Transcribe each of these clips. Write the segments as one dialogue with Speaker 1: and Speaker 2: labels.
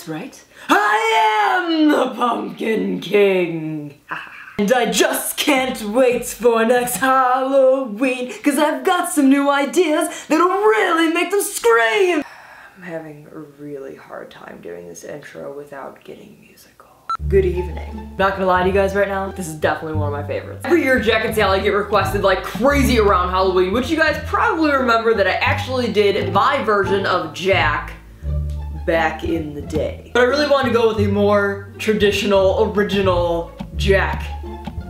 Speaker 1: That's right. I am the Pumpkin King. And I just can't wait for next Halloween, cause I've got some new ideas that'll really make them scream. I'm having a really hard time doing this intro without getting musical. Good evening. Not gonna lie to you guys right now, this is definitely one of my favorites. Every year Jack and Sally get requested like crazy around Halloween, which you guys probably remember that I actually did my version of Jack back in the day. But I really wanted to go with a more traditional, original Jack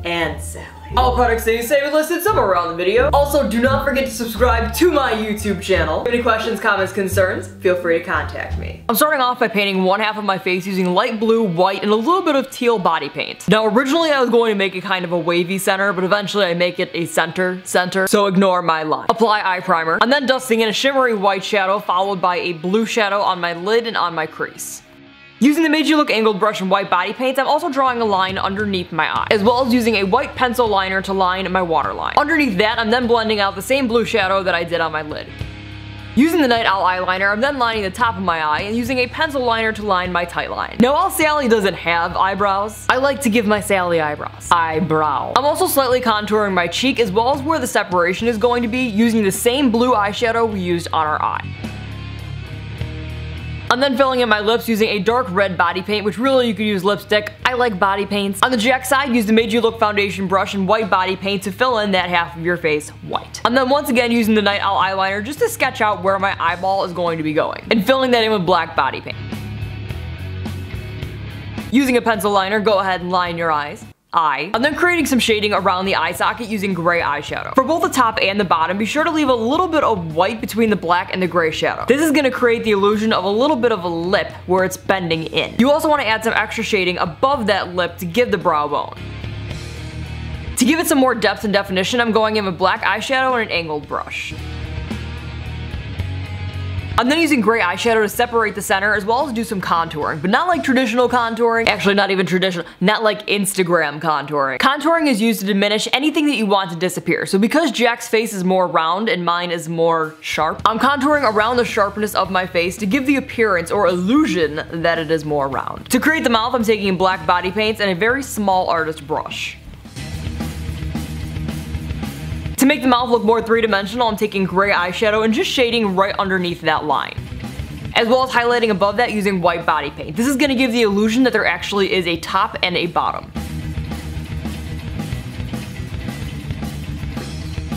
Speaker 1: and Sally. All products that you say are listed somewhere around the video. Also, do not forget to subscribe to my YouTube channel. If you have any questions, comments, concerns, feel free to contact me. I'm starting off by painting one half of my face using light blue, white, and a little bit of teal body paint. Now, originally I was going to make it kind of a wavy center, but eventually I make it a center, so ignore my line. Apply eye primer. I'm then dusting in a shimmery white shadow, followed by a blue shadow on my lid and on my crease. Using the MadeULook angled brush and white body paint, I'm also drawing a line underneath my eye, as well as using a white pencil liner to line my waterline. Underneath that, I'm then blending out the same blue shadow that I did on my lid. Using the NightOwl eyeliner, I'm then lining the top of my eye and using a pencil liner to line my tight line. Now, while Sally doesn't have eyebrows, I like to give my Sally eyebrows. Eyebrow. I'm also slightly contouring my cheek as well as where the separation is going to be using the same blue eyeshadow we used on our eye. I'm then filling in my lips using a dark red body paint, which really you could use lipstick. I like body paints. On the Jack side, use the MadeULook foundation brush and white body paint to fill in that half of your face white. I'm then once again using the NightOwl eyeliner just to sketch out where my eyeball is going to be going, and filling that in with black body paint. Using a pencil liner, go ahead and line your eyes. I'm then creating some shading around the eye socket using gray eyeshadow. For both the top and the bottom, be sure to leave a little bit of white between the black and the gray shadow. This is going to create the illusion of a little bit of a lip where it's bending in. You also want to add some extra shading above that lip to give the brow bone. To give it some more depth and definition, I'm going in with black eyeshadow and an angled brush. I'm then using gray eyeshadow to separate the center as well as do some contouring, but not like traditional contouring, actually not even traditional, not like Instagram contouring. Contouring is used to diminish anything that you want to disappear, so because Jack's face is more round and mine is more sharp, I'm contouring around the sharpness of my face to give the appearance or illusion that it is more round. To create the mouth, I'm taking black body paints and a very small artist brush. To make the mouth look more three-dimensional, I'm taking gray eyeshadow and just shading right underneath that line, as well as highlighting above that using white body paint. This is going to give the illusion that there actually is a top and a bottom.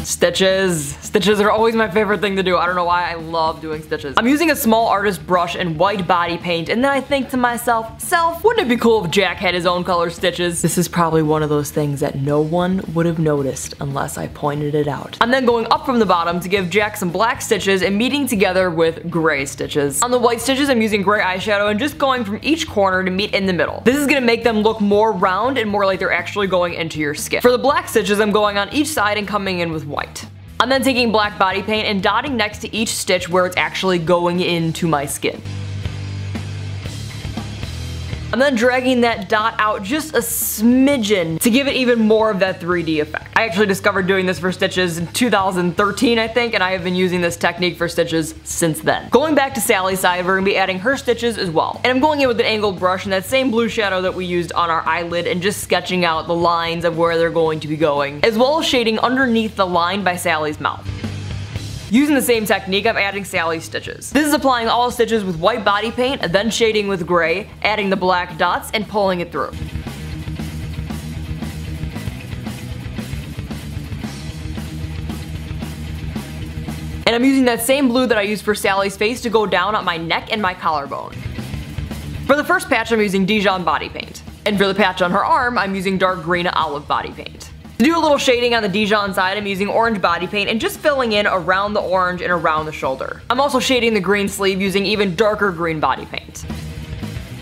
Speaker 1: Stitches. Stitches are always my favorite thing to do. I don't know why, I love doing stitches. I'm using a small artist brush and white body paint, and then I think to myself, wouldn't it be cool if Jack had his own color stitches? This is probably one of those things that no one would have noticed unless I pointed it out. I'm then going up from the bottom to give Jack some black stitches and meeting together with gray stitches. On the white stitches, I'm using gray eyeshadow and just going from each corner to meet in the middle. This is gonna make them look more round and more like they're actually going into your skin. For the black stitches, I'm going on each side and coming in with white. I'm then taking black body paint and dotting next to each stitch where it's actually going into my skin. I'm then dragging that dot out just a smidgen to give it even more of that 3D effect. I actually discovered doing this for stitches in 2013, I think, and I have been using this technique for stitches since then. Going back to Sally's side, we're going to be adding her stitches as well. And I'm going in with an angled brush and that same blue shadow that we used on our eyelid and just sketching out the lines of where they're going to be going, as well as shading underneath the line by Sally's mouth. Using the same technique, I'm adding Sally's stitches. This is applying all stitches with white body paint, then shading with gray, adding the black dots, and pulling it through. And I'm using that same blue that I used for Sally's face to go down on my neck and my collarbone. For the first patch, I'm using Dijon body paint. And for the patch on her arm, I'm using dark green olive body paint. To do a little shading on the Dijon side, I'm using orange body paint and just filling in around the orange and around the shoulder. I'm also shading the green sleeve using even darker green body paint.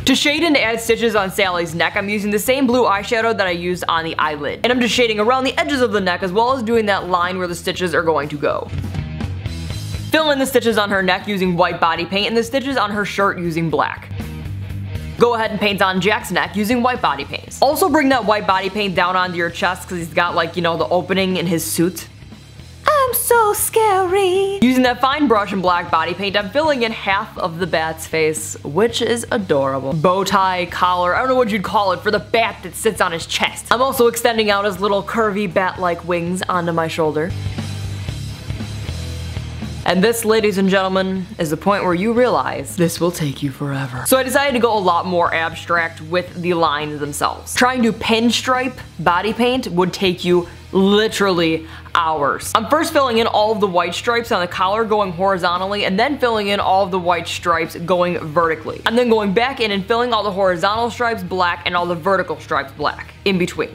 Speaker 1: To shade and add stitches on Sally's neck, I'm using the same blue eyeshadow that I used on the eyelid. And I'm just shading around the edges of the neck as well as doing that line where the stitches are going to go. Fill in the stitches on her neck using white body paint and the stitches on her shirt using black. Go ahead and paint on Jack's neck using white body paint. Also bring that white body paint down onto your chest because he's got, like, you know, the opening in his suit. I'm so scary. Using that fine brush and black body paint, I'm filling in half of the bat's face, which is adorable. Bow tie, collar, I don't know what you'd call it for the bat that sits on his chest. I'm also extending out his little curvy bat-like wings onto my shoulder. And this, ladies and gentlemen, is the point where you realize this will take you forever. So I decided to go a lot more abstract with the lines themselves. Trying to pinstripe body paint would take you literally hours. I'm first filling in all of the white stripes on the collar going horizontally, and then filling in all of the white stripes going vertically. I'm then going back in and filling all the horizontal stripes black and all the vertical stripes black in between.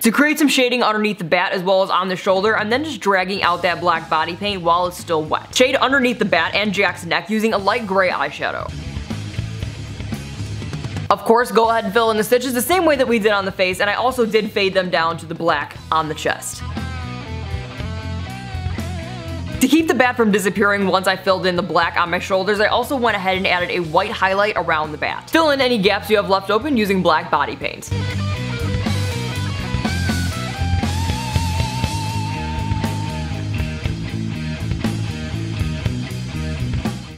Speaker 1: To create some shading underneath the bat as well as on the shoulder, I'm then just dragging out that black body paint while it's still wet. Shade underneath the bat and Jack's neck using a light gray eyeshadow. Of course, go ahead and fill in the stitches the same way that we did on the face, and I also did fade them down to the black on the chest. To keep the bat from disappearing once I filled in the black on my shoulders, I also went ahead and added a white highlight around the bat. Fill in any gaps you have left open using black body paint.